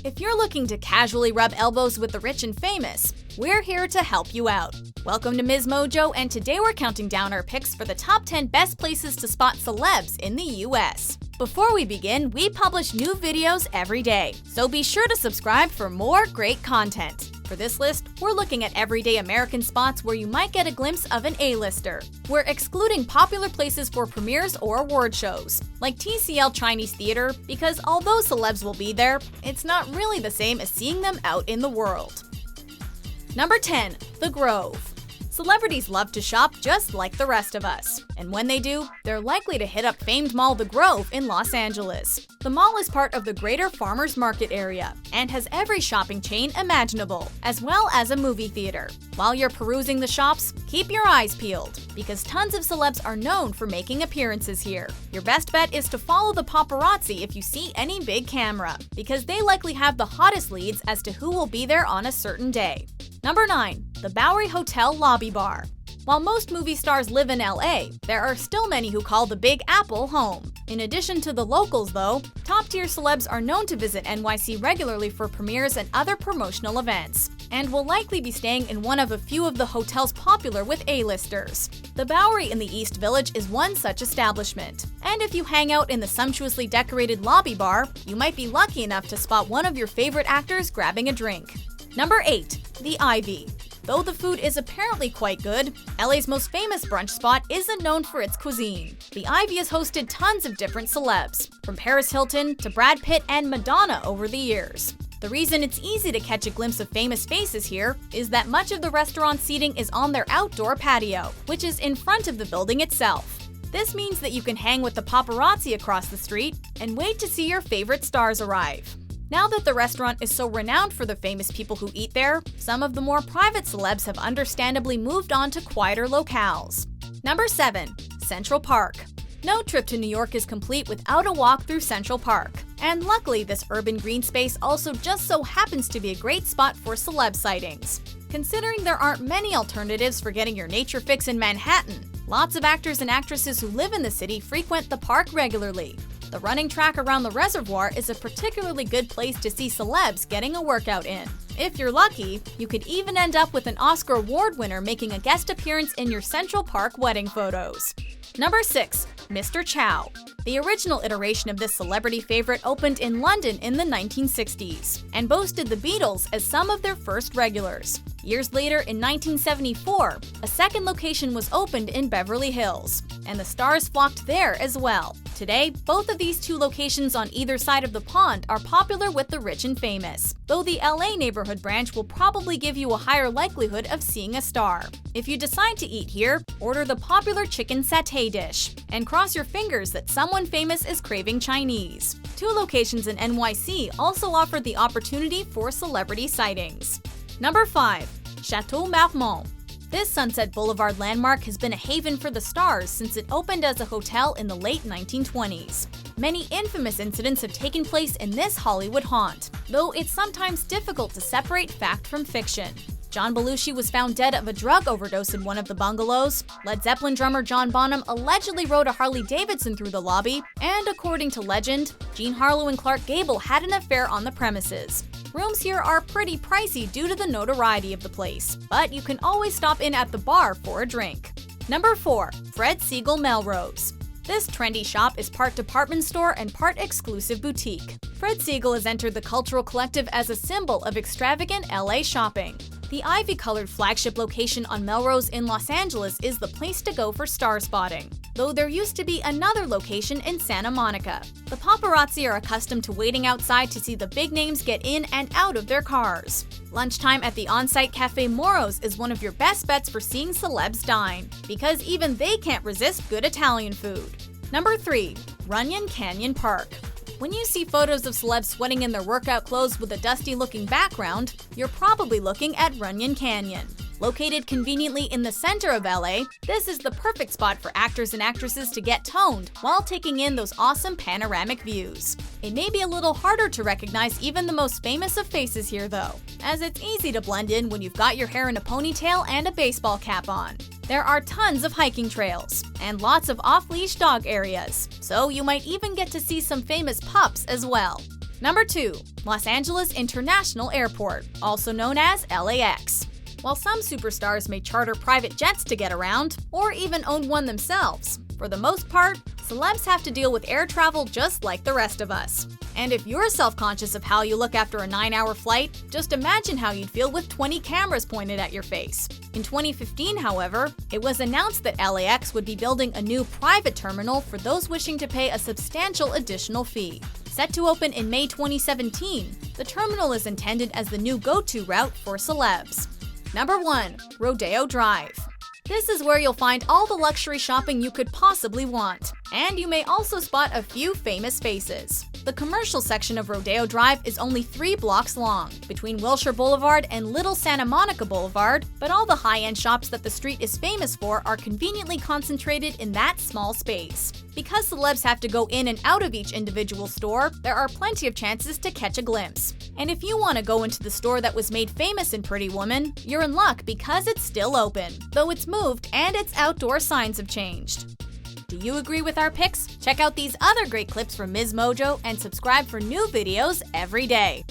If you're looking to casually rub elbows with the rich and famous, we're here to help you out. Welcome to Ms. Mojo, and today we're counting down our picks for the top 10 best places to spot celebs in the US. Before we begin, we publish new videos every day, so be sure to subscribe for more great content. For this list, we're looking at everyday American spots where you might get a glimpse of an A-lister. We're excluding popular places for premieres or award shows, like TCL Chinese Theatre, because although celebs will be there, it's not really the same as seeing them out in the world. Number 10. The Grove. Celebrities love to shop just like the rest of us, and when they do, they're likely to hit up famed mall The Grove in Los Angeles. The mall is part of the greater Farmers Market area and has every shopping chain imaginable, as well as a movie theater. While you're perusing the shops, keep your eyes peeled, because tons of celebs are known for making appearances here. Your best bet is to follow the paparazzi if you see any big camera, because they likely have the hottest leads as to who will be there on a certain day. Number 9. The Bowery Hotel Lobby Bar. While most movie stars live in LA, there are still many who call the Big Apple home. In addition to the locals though, top-tier celebs are known to visit NYC regularly for premieres and other promotional events, and will likely be staying in one of a few of the hotels popular with A-listers. The Bowery in the East Village is one such establishment, and if you hang out in the sumptuously decorated lobby bar, you might be lucky enough to spot one of your favorite actors grabbing a drink. Number 8. The Ivy. Though the food is apparently quite good, LA's most famous brunch spot isn't known for its cuisine. The Ivy has hosted tons of different celebs, from Paris Hilton to Brad Pitt and Madonna over the years. The reason it's easy to catch a glimpse of famous faces here is that much of the restaurant seating is on their outdoor patio, which is in front of the building itself. This means that you can hang with the paparazzi across the street and wait to see your favorite stars arrive. Now that the restaurant is so renowned for the famous people who eat there, some of the more private celebs have understandably moved on to quieter locales. Number 7. Central Park. No trip to New York is complete without a walk through Central Park. And luckily, this urban green space also just so happens to be a great spot for celeb sightings. Considering there aren't many alternatives for getting your nature fix in Manhattan, lots of actors and actresses who live in the city frequent the park regularly. The running track around the reservoir is a particularly good place to see celebs getting a workout in. If you're lucky, you could even end up with an Oscar Award winner making a guest appearance in your Central Park wedding photos. Number 6. Mr. Chow. The original iteration of this celebrity favorite opened in London in the 1960s and boasted the Beatles as some of their first regulars. Years later, in 1974, a second location was opened in Beverly Hills, and the stars flocked there as well. Today, both of these two locations on either side of the pond are popular with the rich and famous, though the LA neighborhood branch will probably give you a higher likelihood of seeing a star. If you decide to eat here, order the popular chicken satay dish, and cross your fingers that someone famous is craving Chinese. Two locations in NYC also offer the opportunity for celebrity sightings. Number 5. Chateau Marmont. This Sunset Boulevard landmark has been a haven for the stars since it opened as a hotel in the late 1920s. Many infamous incidents have taken place in this Hollywood haunt, though it's sometimes difficult to separate fact from fiction. John Belushi was found dead of a drug overdose in one of the bungalows, Led Zeppelin drummer John Bonham allegedly rode a Harley-Davidson through the lobby, and according to legend, Jean Harlow and Clark Gable had an affair on the premises. Rooms here are pretty pricey due to the notoriety of the place, but you can always stop in at the bar for a drink. Number 4. Fred Segal Melrose. This trendy shop is part department store and part exclusive boutique. Fred Segal has entered the cultural collective as a symbol of extravagant LA shopping. The ivy-colored flagship location on Melrose in Los Angeles is the place to go for star spotting, though there used to be another location in Santa Monica. The paparazzi are accustomed to waiting outside to see the big names get in and out of their cars. Lunchtime at the on-site Cafe Moro's is one of your best bets for seeing celebs dine, because even they can't resist good Italian food. Number 3. Runyon Canyon Park. When you see photos of celebs sweating in their workout clothes with a dusty-looking background, you're probably looking at Runyon Canyon. Located conveniently in the center of LA, this is the perfect spot for actors and actresses to get toned while taking in those awesome panoramic views. It may be a little harder to recognize even the most famous of faces here though, as it's easy to blend in when you've got your hair in a ponytail and a baseball cap on. There are tons of hiking trails and lots of off-leash dog areas, so you might even get to see some famous pups as well. Number 2. Los Angeles International Airport, also known as LAX. While some superstars may charter private jets to get around, or even own one themselves, for the most part, celebs have to deal with air travel just like the rest of us. And if you're self-conscious of how you look after a 9-hour flight, just imagine how you'd feel with 20 cameras pointed at your face. In 2015, however, it was announced that LAX would be building a new private terminal for those wishing to pay a substantial additional fee. Set to open in May 2017, the terminal is intended as the new go-to route for celebs. Number 1. Rodeo Drive. This is where you'll find all the luxury shopping you could possibly want. And you may also spot a few famous faces. The commercial section of Rodeo Drive is only 3 blocks long, between Wilshire Boulevard and Little Santa Monica Boulevard, but all the high-end shops that the street is famous for are conveniently concentrated in that small space. Because celebs have to go in and out of each individual store, there are plenty of chances to catch a glimpse. And if you want to go into the store that was made famous in Pretty Woman, you're in luck because it's still open, though it's moved and its outdoor signs have changed. Do you agree with our picks? Check out these other great clips from Ms. Mojo and subscribe for new videos every day.